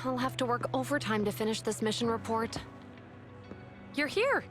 I'll have to work overtime to finish this mission report. You're here!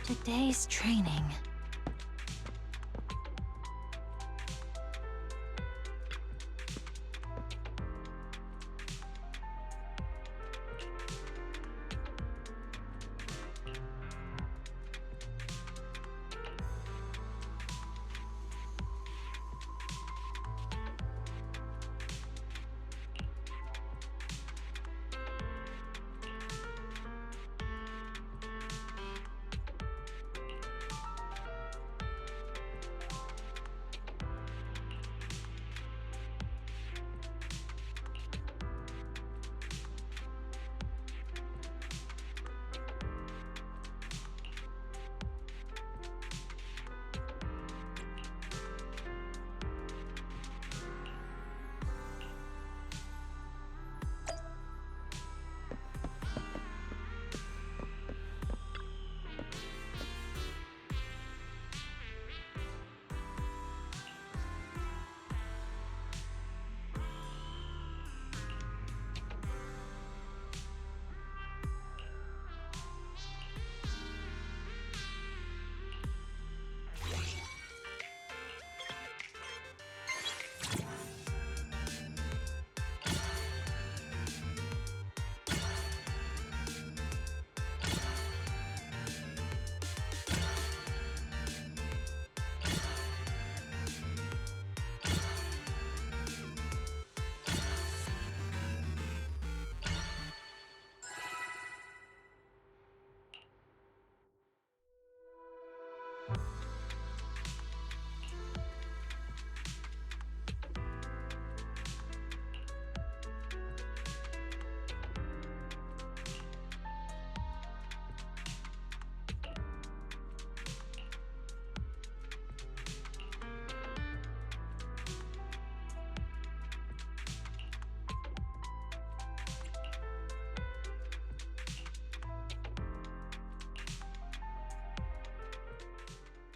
Today's training.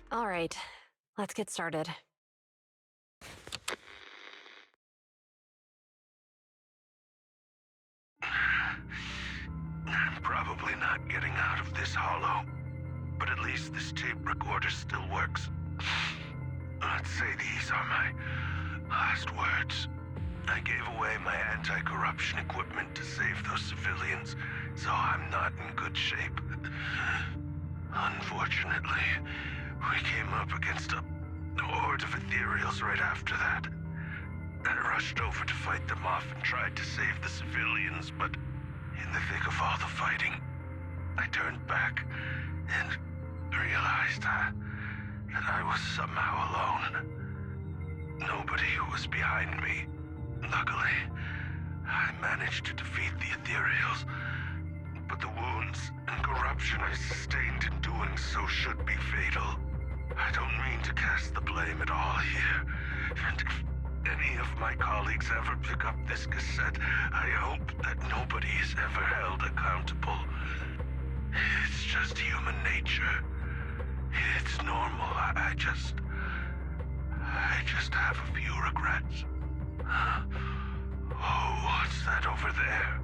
All right, let's get started. I'm probably not getting out of this hollow, but at least this tape recorder still works. Let's say these are my last words. I gave away my anti-corruption equipment to save those civilians, so I'm not in good shape. Unfortunately, we came up against a horde of ethereals right after that. I rushed over to fight them off and tried to save the civilians, but in the thick of all the fighting, I turned back and realized that I was somehow alone. Nobody was behind me. Luckily, I managed to defeat the ethereals, but the wounds and corruption I sustained in doing so should be fatal. I don't mean to cast the blame at all here, and if any of my colleagues ever pick up this cassette, I hope that nobody is ever held accountable. It's just human nature. It's normal. I just have a few regrets. Oh, what's that over there?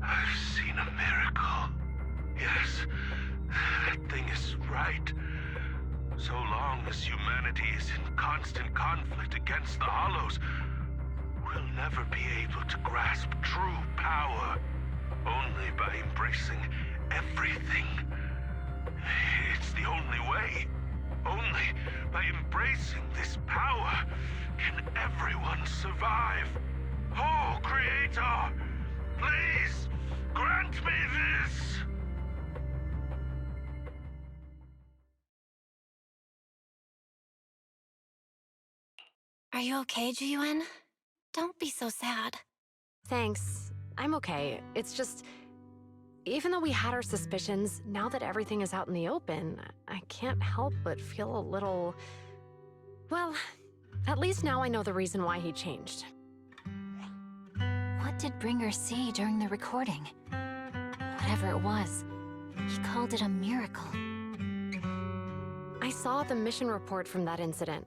I've seen a miracle. Yes, that thing is right. So long as humanity is in constant conflict against the Hollows, we'll never be able to grasp true power. Only by embracing everything. It's the only way. Only by embracing this power can everyone survive. Oh, Creator, please grant me this! Are you okay, Jiyuan? Don't be so sad. Thanks. I'm okay. It's just, even though we had our suspicions, now that everything is out in the open, I can't help but feel a little... Well, at least now I know the reason why he changed. What did Bringer see during the recording? Whatever it was, he called it a miracle. I saw the mission report from that incident.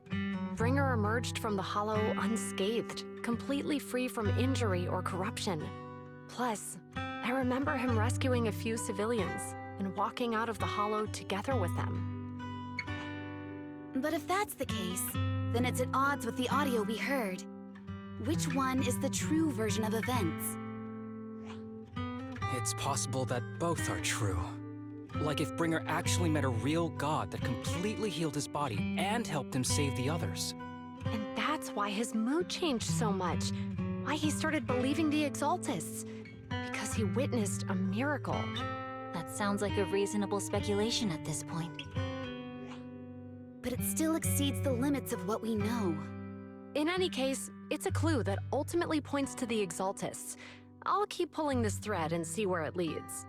Bringer emerged from the Hollow unscathed, completely free from injury or corruption. Plus, I remember him rescuing a few civilians and walking out of the Hollow together with them. But if that's the case, then it's at odds with the audio we heard. Which one is the true version of events? It's possible that both are true. Like if Bringer actually met a real god that completely healed his body and helped him save the others. And that's why his mood changed so much. Why he started believing the Exaltists. Because he witnessed a miracle. That sounds like a reasonable speculation at this point. But it still exceeds the limits of what we know. In any case, it's a clue that ultimately points to the Exaltists. I'll keep pulling this thread and see where it leads.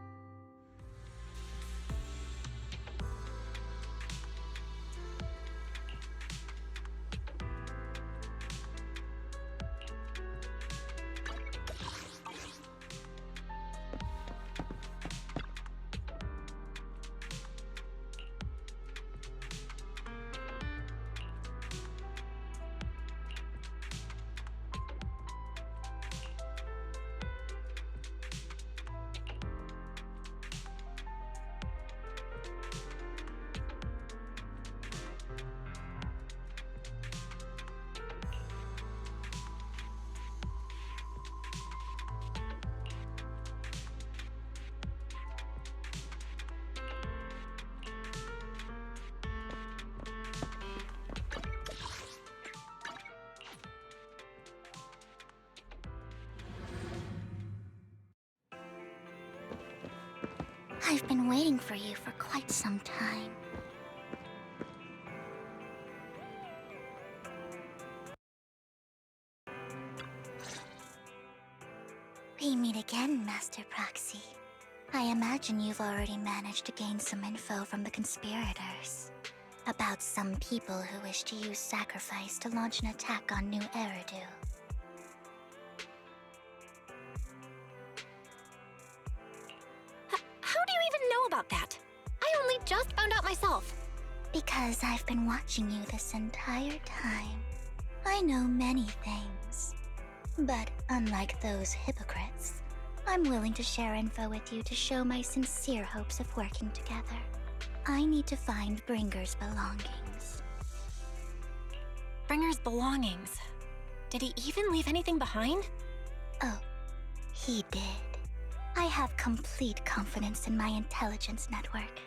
I've been waiting for you for quite some time. We meet again, Master Proxy. I imagine you've already managed to gain some info from the conspirators. About some people who wish to use sacrifice to launch an attack on New Eridu. about that? I only just found out myself. Because I've been watching you this entire time. I know many things. But unlike those hypocrites, I'm willing to share info with you to show my sincere hopes of working together. I need to find Bringer's belongings. Bringer's belongings. Did he even leave anything behind? Oh, he did. I have complete confidence in my intelligence network.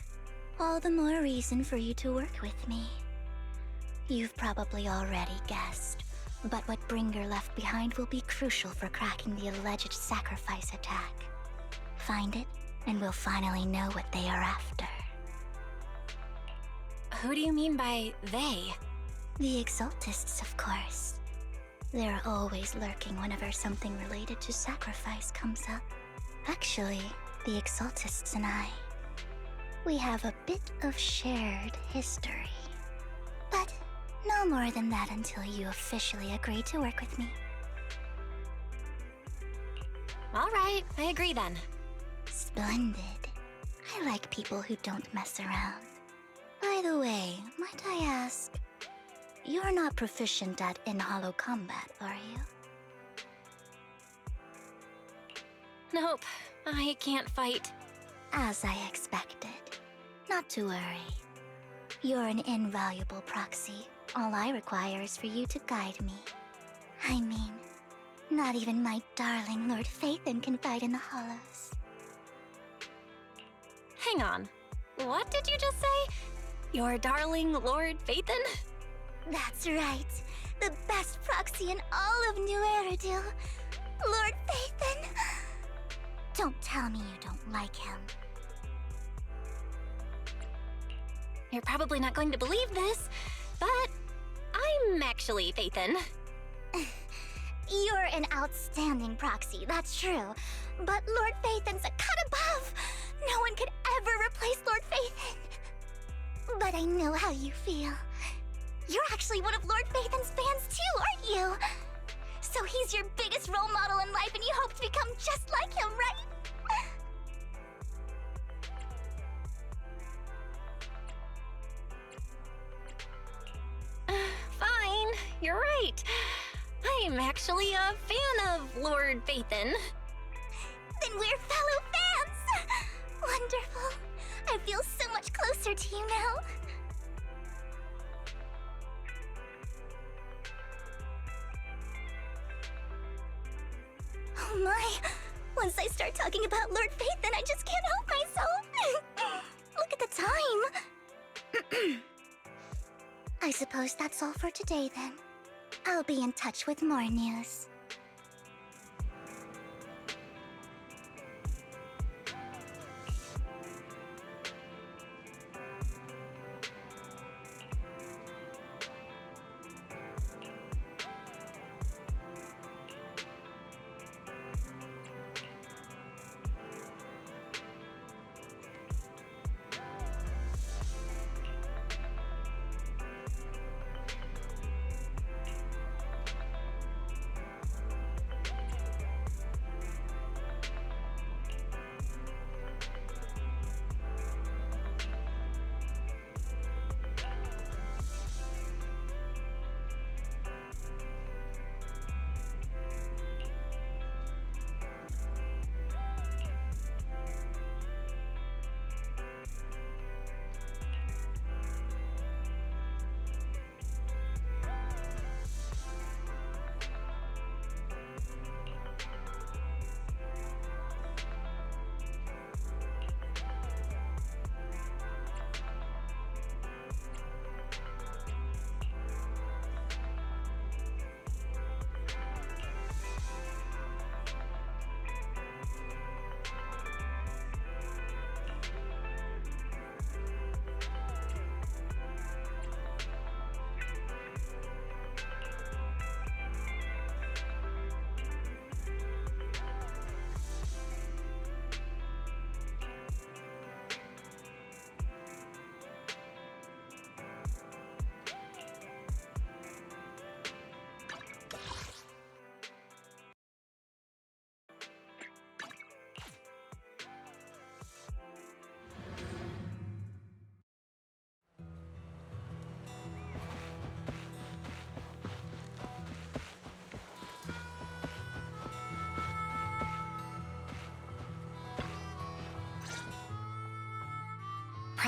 All the more reason for you to work with me. You've probably already guessed, but what Bringer left behind will be crucial for cracking the alleged sacrifice attack. Find it, and we'll finally know what they are after. Who do you mean by they? The Exaltists, of course. They're always lurking whenever something related to sacrifice comes up. Actually, the Exaltists and I, we have a bit of shared history. But no more than that until you officially agree to work with me. All right, I agree then. Splendid. I like people who don't mess around. By the way, might I ask, you're not proficient at in-hollow combat, are you? Nope, I can't fight. As I expected. Not to worry. You're an invaluable proxy. All I require is for you to guide me. I mean, not even my darling Lord Phaethon can fight in the hollows. Hang on. What did you just say? Your darling Lord Phaethon? That's right. The best proxy in all of New Eridil. Lord Phaethon. Don't tell me you don't like him. You're probably not going to believe this, but I'm actually Phaethon. You're an outstanding proxy, that's true. But Lord Phaethon's a cut above. No one could ever replace Lord Phaethon. But I know how you feel. You're actually one of Lord Phaethon's fans too, aren't you? So he's your biggest role model in life and you hope to become just like him, right? Fine, you're right. I'm actually a fan of Lord Phaethon. Then we're fellow fans! Wonderful. I feel so much closer to you now. Oh my! Once I start talking about Lord Phaethon, I just can't help myself! Look at the time! I suppose that's all for today then. I'll be in touch with more news.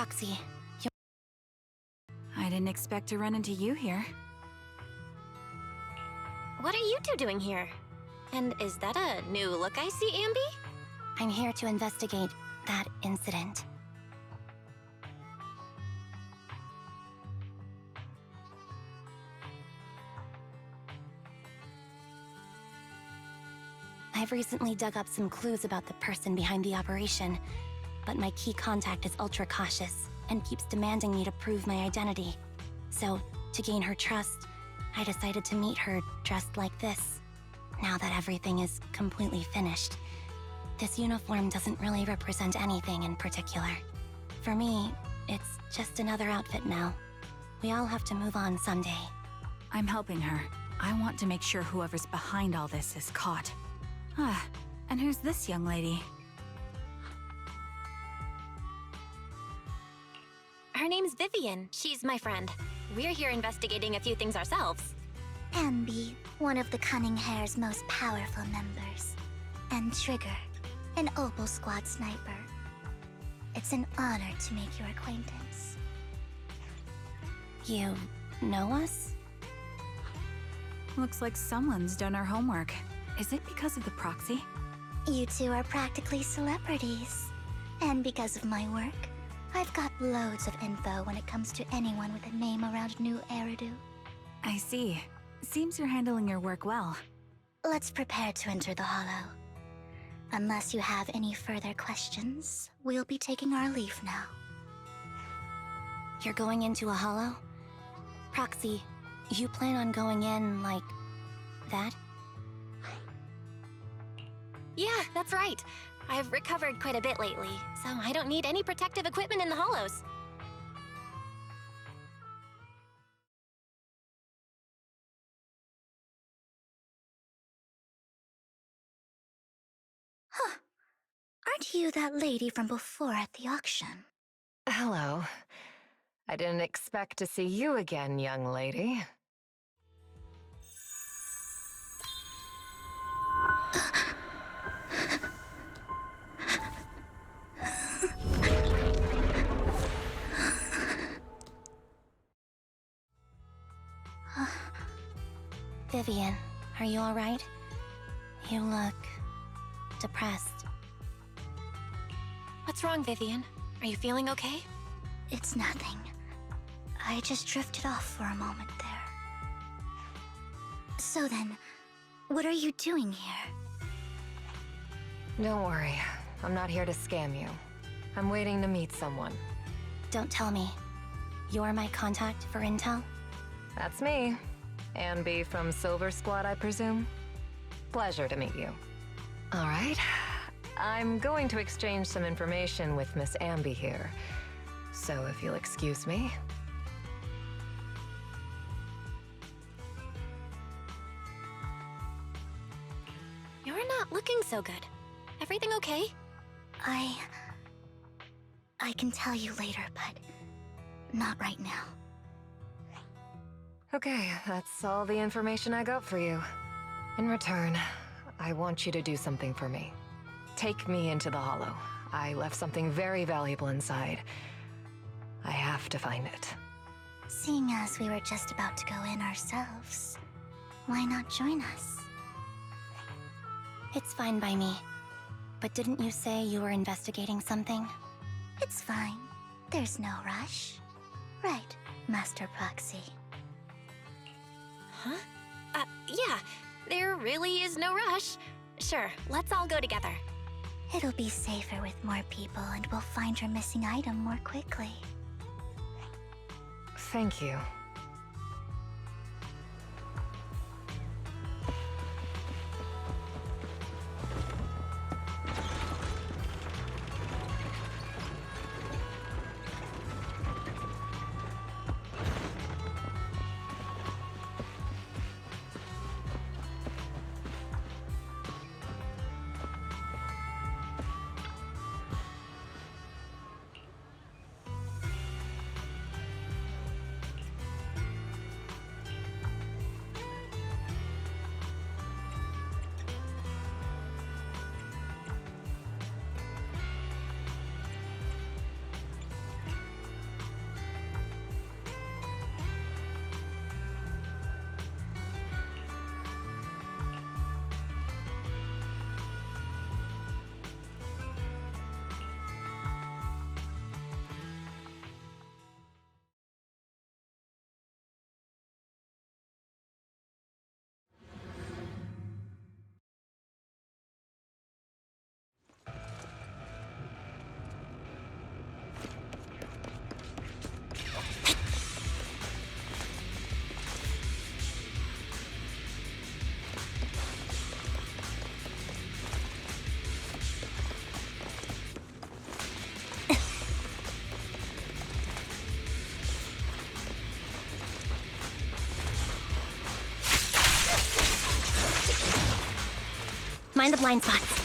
Proxy, I didn't expect to run into you here. What are you two doing here? And is that a new look I see, Ambi? I'm here to investigate that incident. I've recently dug up some clues about the person behind the operation, but my key contact is ultra cautious and keeps demanding me to prove my identity. So, to gain her trust, I decided to meet her dressed like this. Now that everything is completely finished, this uniform doesn't really represent anything in particular. For me, it's just another outfit now. We all have to move on someday. I'm helping her. I want to make sure whoever's behind all this is caught. Ah, and who's this young lady? Her name's Vivian. She's my friend. We're here investigating a few things ourselves. Ambi, one of the Cunning Hair's most powerful members. And Trigger, an Opal Squad sniper. It's an honor to make your acquaintance. You know us? Looks like someone's done our homework. Is it because of the proxy? You two are practically celebrities. And because of my work, I've got loads of info when it comes to anyone with a name around New Eridu. I see. Seems you're handling your work well. Let's prepare to enter the Hollow. Unless you have any further questions, we'll be taking our leave now. You're going into a Hollow? Proxy, you plan on going in like that? Yeah, that's right. I've recovered quite a bit lately, so I don't need any protective equipment in the hollows. Huh. Aren't you that lady from before at the auction? Hello. I didn't expect to see you again, young lady. Vivian, are you alright? You look depressed. What's wrong, Vivian? Are you feeling okay? It's nothing. I just drifted off for a moment there. So then, what are you doing here? Don't worry. I'm not here to scam you. I'm waiting to meet someone. Don't tell me. You're my contact for intel? That's me. Ambi from Silver Squad, I presume? Pleasure to meet you. All right. I'm going to exchange some information with Miss Ambi here. So if you'll excuse me. You're not looking so good. Everything okay? I can tell you later, but not right now. Okay, that's all the information I got for you. In return, I want you to do something for me. Take me into the Hollow. I left something very valuable inside. I have to find it. Seeing as we were just about to go in ourselves, why not join us? It's fine by me. But didn't you say you were investigating something? It's fine. There's no rush. Right, Master Proxy. Huh? Yeah. There really is no rush. Sure, let's all go together. It'll be safer with more people, and we'll find your missing item more quickly. Thank you. Mind the blind spots.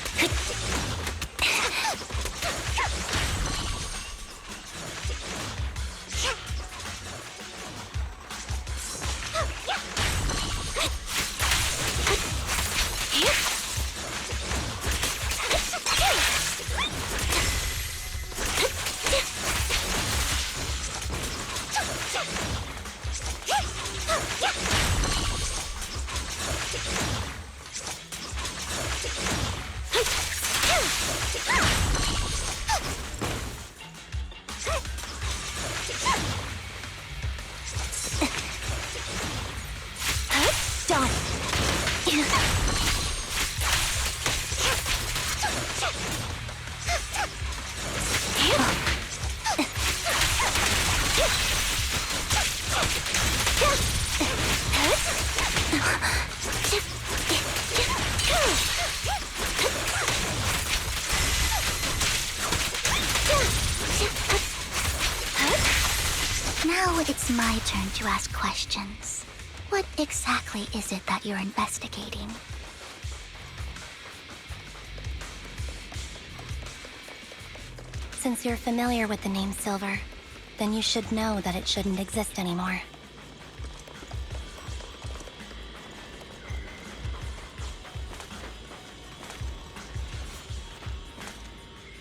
Now it's my turn to ask questions. What exactly is it that you're investigating? Since you're familiar with the name Silver, then you should know that it shouldn't exist anymore.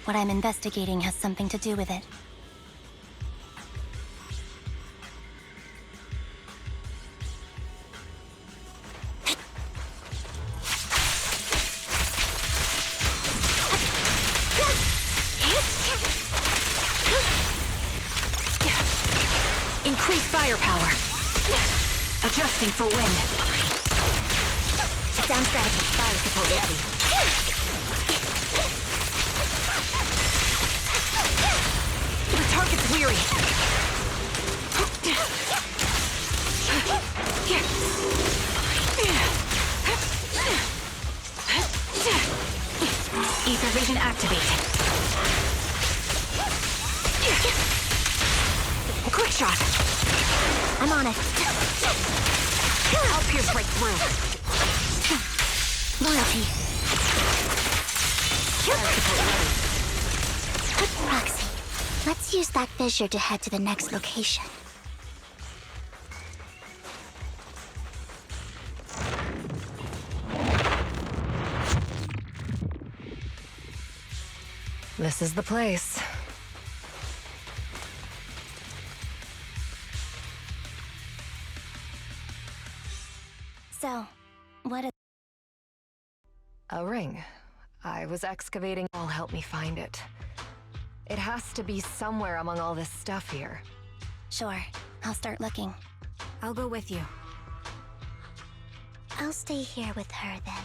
What I'm investigating has something to do with it. Increase firepower. Adjusting for wind. Down strategy. Fire support ready. The target's weary. Ether vision activate. Quick shot. I'm on it. I'll pierce right through. Loyalty. Roxy, let's use that fissure to head to the next location. This is the place. So, what is... A ring. I was excavating. I'll help me find it. It has to be somewhere among all this stuff here. Sure, I'll start looking. I'll go with you. I'll stay here with her then.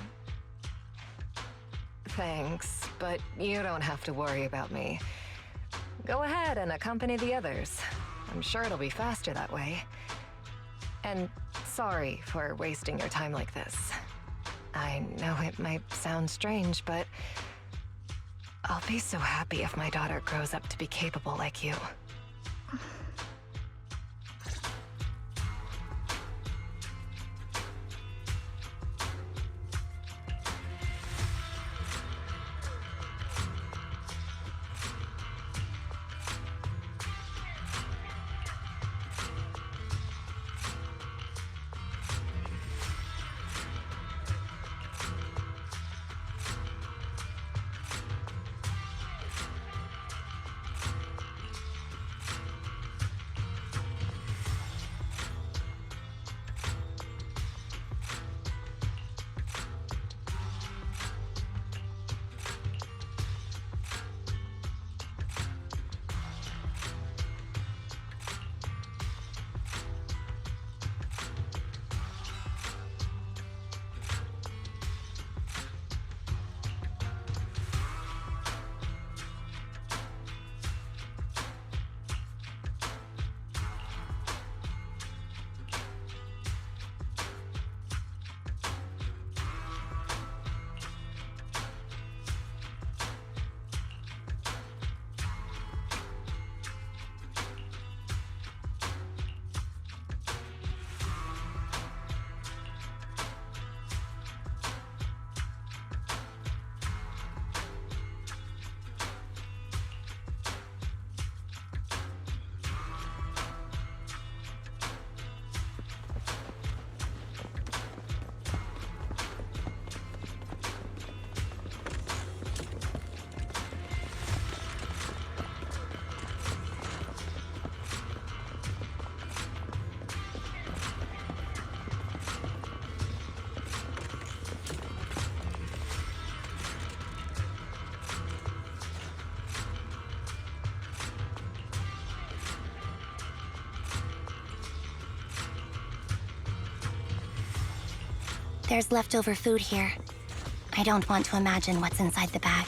Thanks, but you don't have to worry about me. Go ahead and accompany the others. I'm sure it'll be faster that way. And sorry for wasting your time like this. I know it might sound strange, but I'll be so happy if my daughter grows up to be capable like you. There's leftover food here. I don't want to imagine what's inside the bag.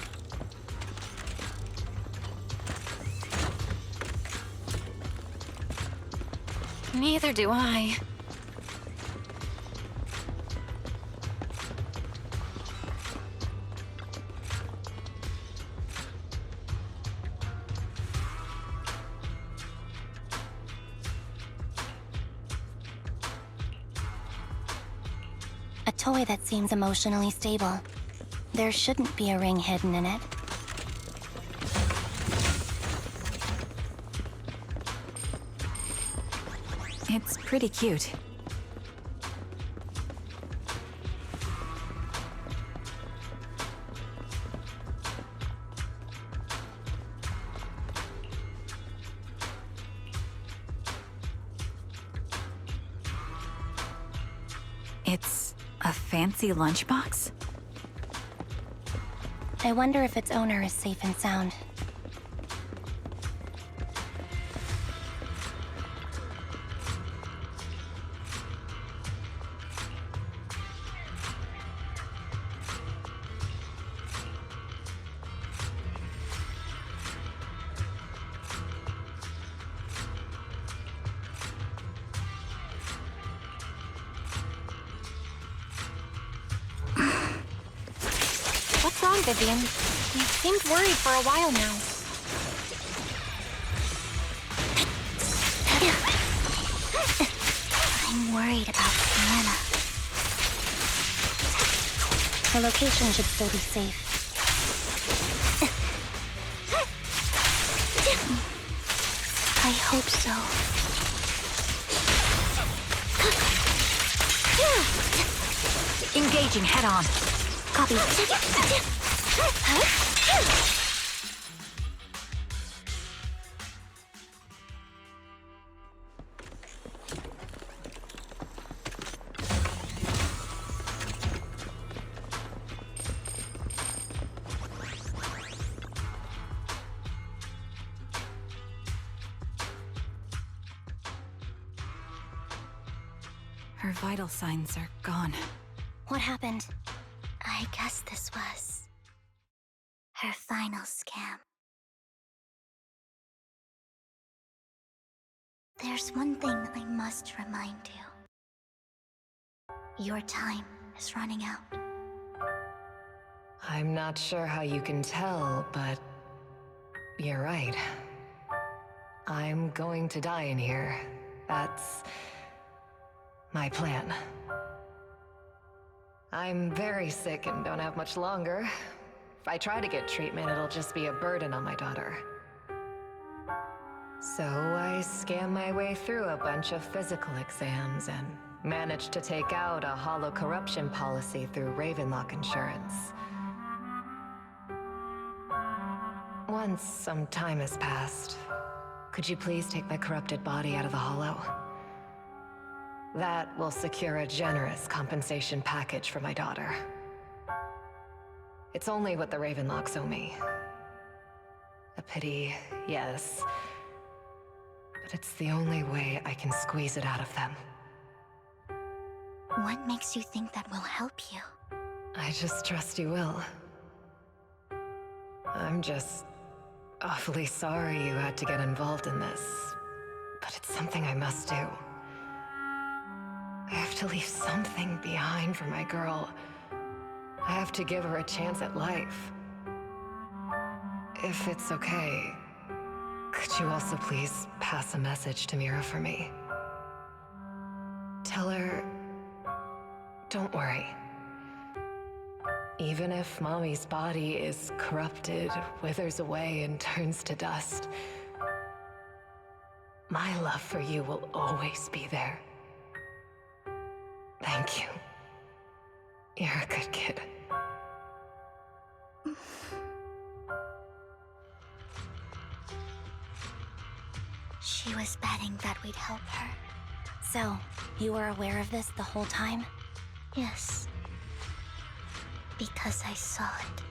Neither do I. A toy that seems emotionally stable. There shouldn't be a ring hidden in it. It's pretty cute. It's a fancy lunchbox? I wonder if its owner is safe and sound. What's wrong, Vivian? You seemed worried for a while now. I'm worried about Sienna. Her location should still be safe. I hope so. Engaging head on. Copy. Her vital signs are gone. What happened? I guess this was her final scam. There's one thing I must remind you. Your time is running out. I'm not sure how you can tell, but you're right. I'm going to die in here. That's my plan. I'm very sick and don't have much longer. If I try to get treatment, it'll just be a burden on my daughter. So I scam my way through a bunch of physical exams and managed to take out a hollow corruption policy through Ravenlock Insurance. Once some time has passed, could you please take my corrupted body out of the hollow? That will secure a generous compensation package for my daughter. It's only what the Ravenlocks owe me. A pity, yes. But it's the only way I can squeeze it out of them. What makes you think that will help you? I just trust you will. I'm just awfully sorry you had to get involved in this. But it's something I must do. I have to leave something behind for my girl. I have to give her a chance at life. If it's okay, could you also please pass a message to Mira for me? Tell her, don't worry. Even if Mommy's body is corrupted, withers away, and turns to dust, my love for you will always be there. Thank you. You're a good kid. She was betting that we'd help her. So, you were aware of this the whole time? Yes. Because I saw it.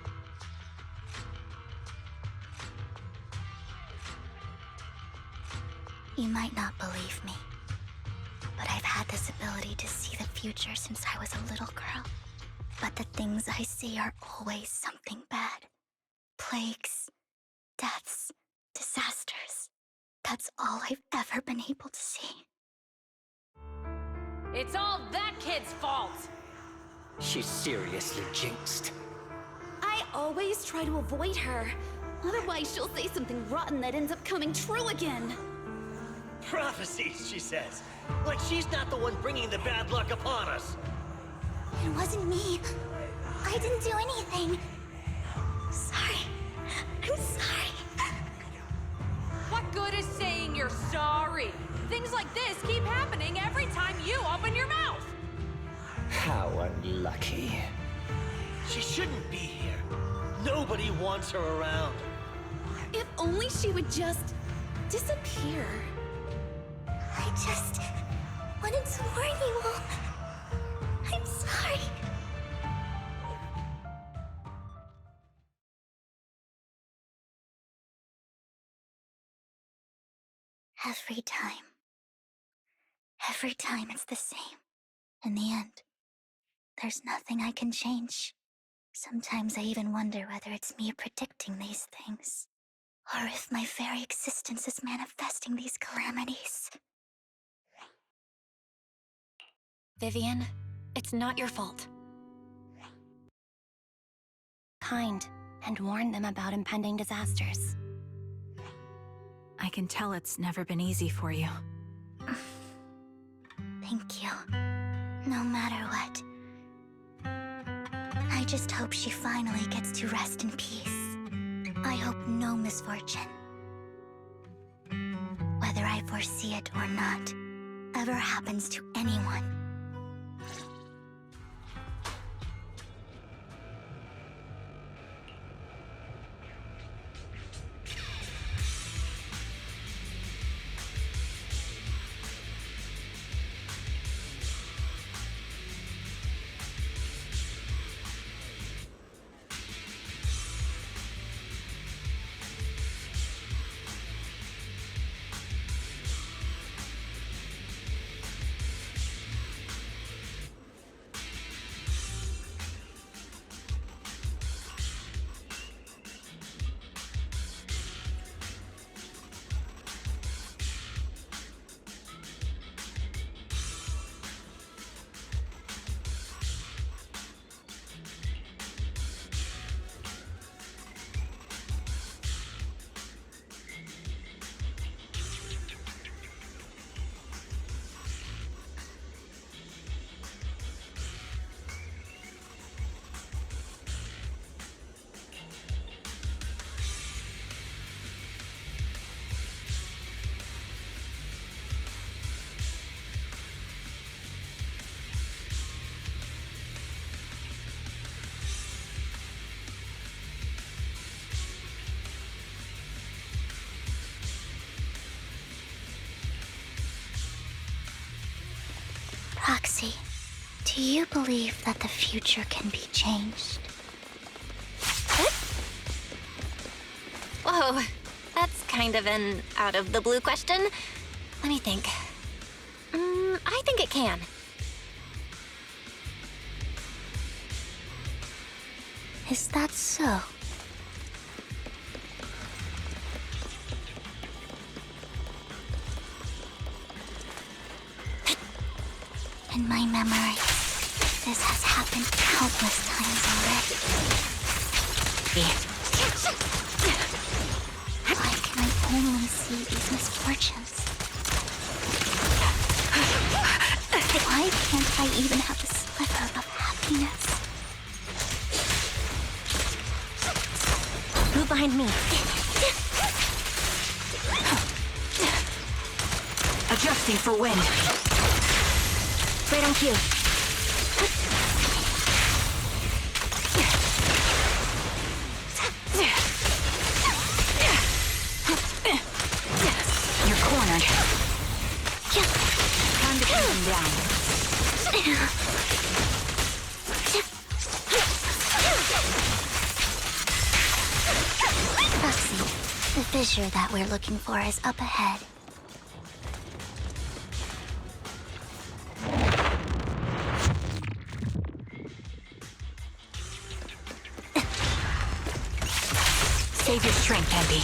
You might not believe me, but I've had this ability to see the future since I was a little girl. But the things I see are always something bad. Plagues, deaths, disasters. That's all I've ever been able to see. It's all that kid's fault! She's seriously jinxed. I always try to avoid her. Otherwise, she'll say something rotten that ends up coming true again. Prophecies, she says. Like she's not the one bringing the bad luck upon us. It wasn't me. I didn't do anything. Sorry. I'm sorry. What good is saying you're sorry? Things like this keep happening every time you open your mouth! How unlucky. She shouldn't be here. Nobody wants her around. If only she would just disappear. I just wanted to warn you all. I'm sorry. Every time it's the same. In the end, there's nothing I can change. Sometimes I even wonder whether it's me predicting these things, or if my very existence is manifesting these calamities. Vivian, it's not your fault. Kind, and warn them about impending disasters. I can tell it's never been easy for you. Thank you. No matter what. I just hope she finally gets to rest in peace. I hope no misfortune, whether I foresee it or not, ever happens to anyone. Roxy, do you believe that the future can be changed? Whoa, that's kind of an out-of-the-blue question. Let me think. I think it can. Is that so? In my memory, this has happened countless times already. Why can I only see these misfortunes? Why can't I even have a sliver of happiness? Move behind me. Adjusting for wind. Right on cue. You're cornered. Time to pin them down. Roxy, the fissure that we're looking for is up ahead. Andy.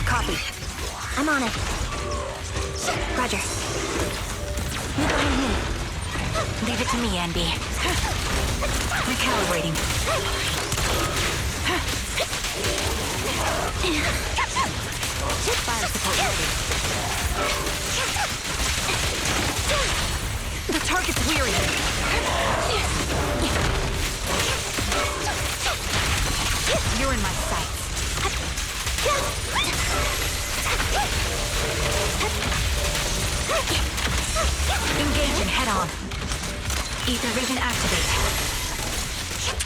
Copy. I'm on it. Roger. You behind me. Leave it to me, Andy. Recalibrating. Fire support ready. The target's weary. You're in my sights. Engaging head-on. Ether vision activate.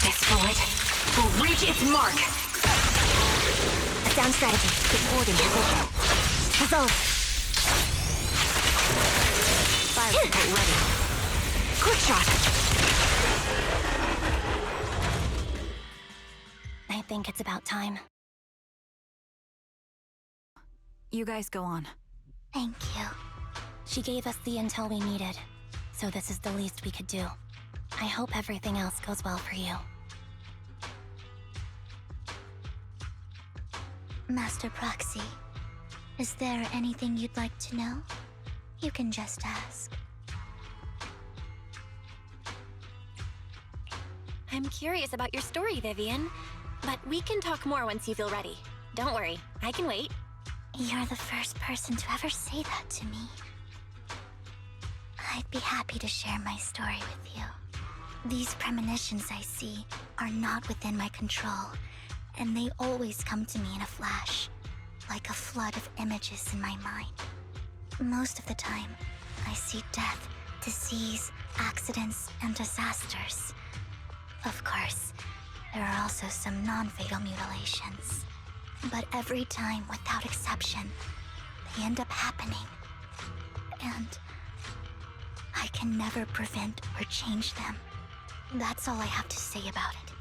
This bullet will reach its mark. A sound strategy. Supporting position. Resolve. Fire support ready. Quick shot. I think it's about time. You guys go on. Thank you. She gave us the intel we needed, so this is the least we could do. I hope everything else goes well for you. Master Proxy, is there anything you'd like to know? You can just ask. I'm curious about your story, Vivian. But we can talk more once you feel ready. Don't worry, I can wait. You're the first person to ever say that to me. I'd be happy to share my story with you. These premonitions I see are not within my control, and they always come to me in a flash, like a flood of images in my mind. Most of the time, I see death, disease, accidents, and disasters. Of course, there are also some non-fatal mutilations. But every time, without exception, they end up happening. And I can never prevent or change them. That's all I have to say about it.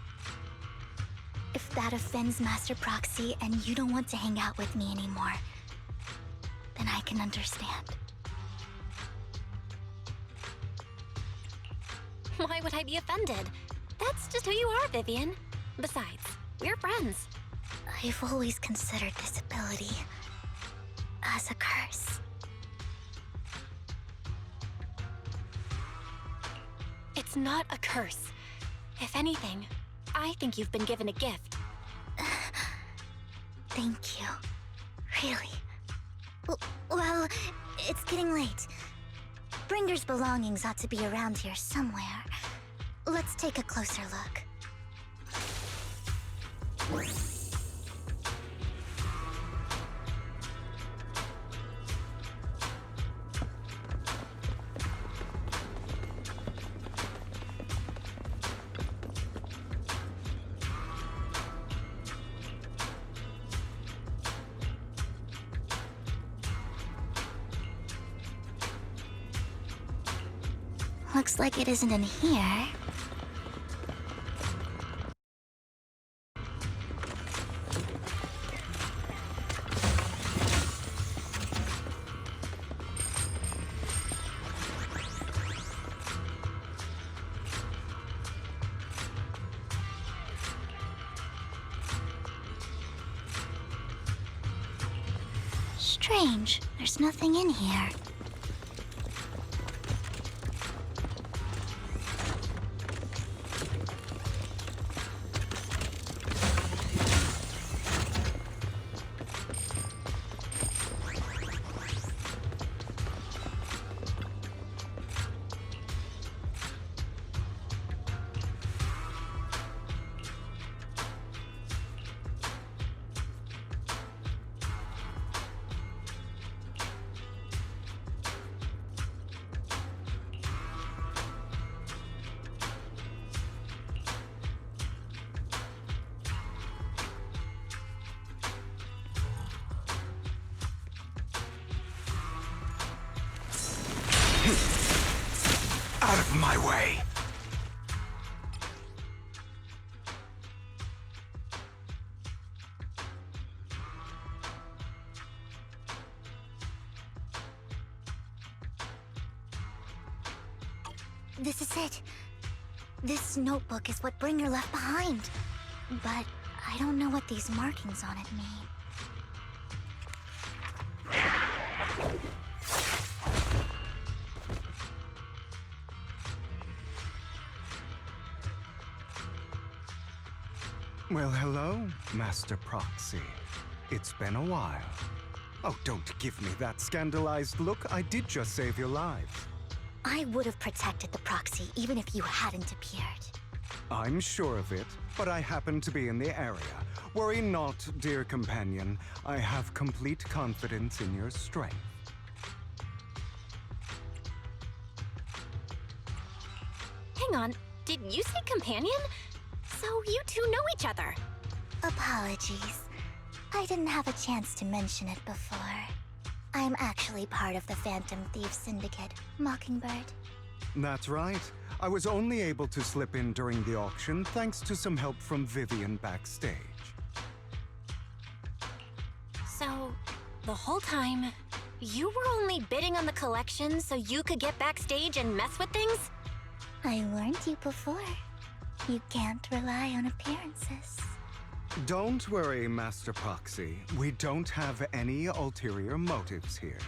If that offends Master Proxy and you don't want to hang out with me anymore, then I can understand. Why would I be offended? That's just who you are, Vivian. Besides, we're friends. I've always considered this ability as a curse. It's not a curse. If anything, I think you've been given a gift. Thank you. Really. Well, it's getting late. Bringer's belongings ought to be around here somewhere. Let's take a closer look. Looks like it isn't in here. Strange, there's nothing in here. Out of my way! This is it. This notebook is what Bringer left behind. But I don't know what these markings on it mean. Well, hello, Master Proxy. It's been a while. Oh, don't give me that scandalized look. I did just save your lives. I would have protected the proxy even if you hadn't appeared. I'm sure of it, but I happen to be in the area. Worry not, dear companion. I have complete confidence in your strength. Hang on, did you say companion? So you two know each other. Apologies. I didn't have a chance to mention it before. I'm actually part of the Phantom Thief Syndicate, Mockingbird. That's right. I was only able to slip in during the auction thanks to some help from Vivian backstage. So, the whole time, you were only bidding on the collection so you could get backstage and mess with things? I warned you before. You can't rely on appearances. Don't worry, Master Proxy. We don't have any ulterior motives here.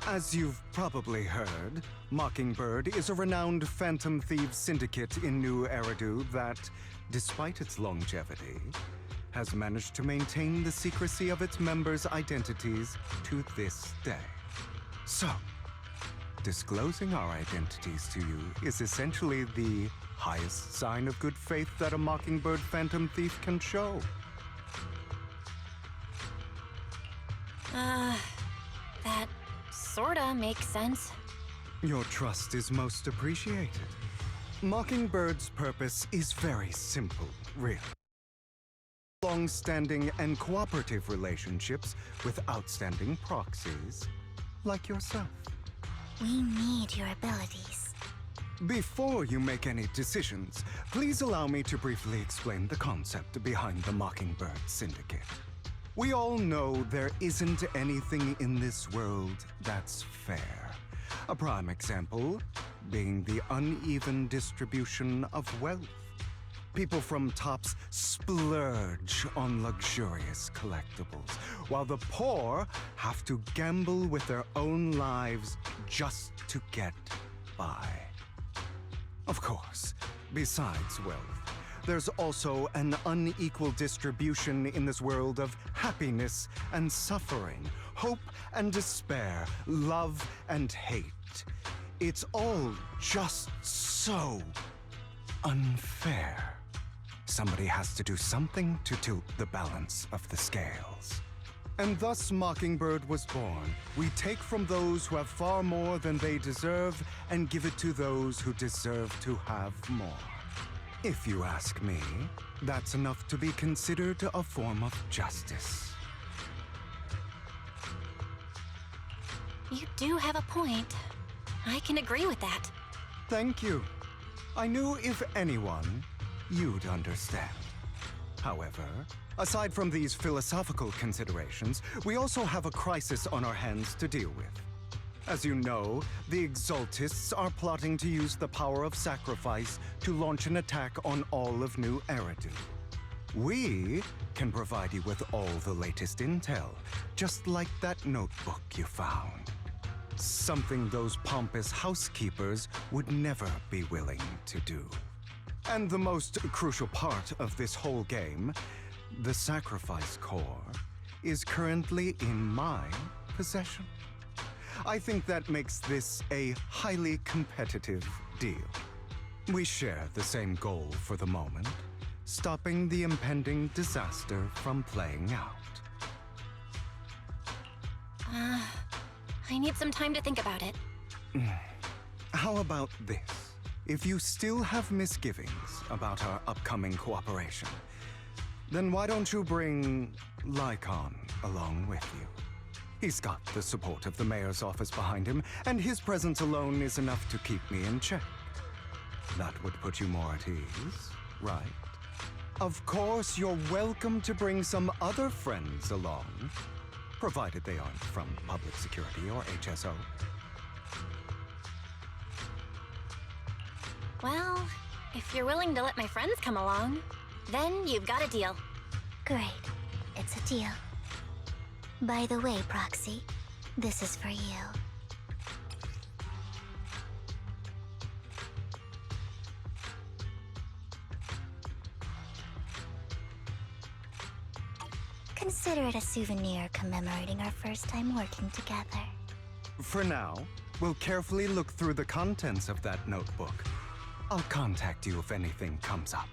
As you've probably heard, Mockingbird is a renowned Phantom Thieves syndicate in New Eridu that, despite its longevity, has managed to maintain the secrecy of its members' identities to this day. So, disclosing our identities to you is essentially the highest sign of good faith that a Mockingbird Phantom Thief can show. That sorta makes sense. Your trust is most appreciated. Mockingbird's purpose is very simple, really. Long-standing and cooperative relationships with outstanding proxies like yourself. We need your abilities. Before you make any decisions, please allow me to briefly explain the concept behind the Mockingbird Syndicate. We all know there isn't anything in this world that's fair. A prime example being the uneven distribution of wealth. People from tops splurge on luxurious collectibles, while the poor have to gamble with their own lives just to get by. Of course, besides wealth, there's also an unequal distribution in this world of happiness and suffering, hope and despair, love and hate. It's all just so unfair. Somebody has to do something to tilt the balance of the scales. And thus Mockingbird was born. We take from those who have far more than they deserve and give it to those who deserve to have more. If you ask me, that's enough to be considered a form of justice. You do have a point. I can agree with that. Thank you. I knew if anyone, you'd understand. However, aside from these philosophical considerations, we also have a crisis on our hands to deal with. As you know, the Exaltists are plotting to use the power of sacrifice to launch an attack on all of New Eridu. We can provide you with all the latest intel, just like that notebook you found. Something those pompous housekeepers would never be willing to do. And the most crucial part of this whole game, the sacrifice core, is currently in my possession. I think that makes this a highly competitive deal. We share the same goal for the moment, stopping the impending disaster from playing out. I need some time to think about it. How about this? If you still have misgivings about our upcoming cooperation, then why don't you bring Lycon along with you? He's got the support of the mayor's office behind him, and his presence alone is enough to keep me in check. That would put you more at ease, right? Of course, you're welcome to bring some other friends along, provided they aren't from public security or HSO. Well, if you're willing to let my friends come along, then you've got a deal. Great. It's a deal. By the way, Proxy, this is for you. Consider it a souvenir commemorating our first time working together. For now, we'll carefully look through the contents of that notebook. I'll contact you if anything comes up.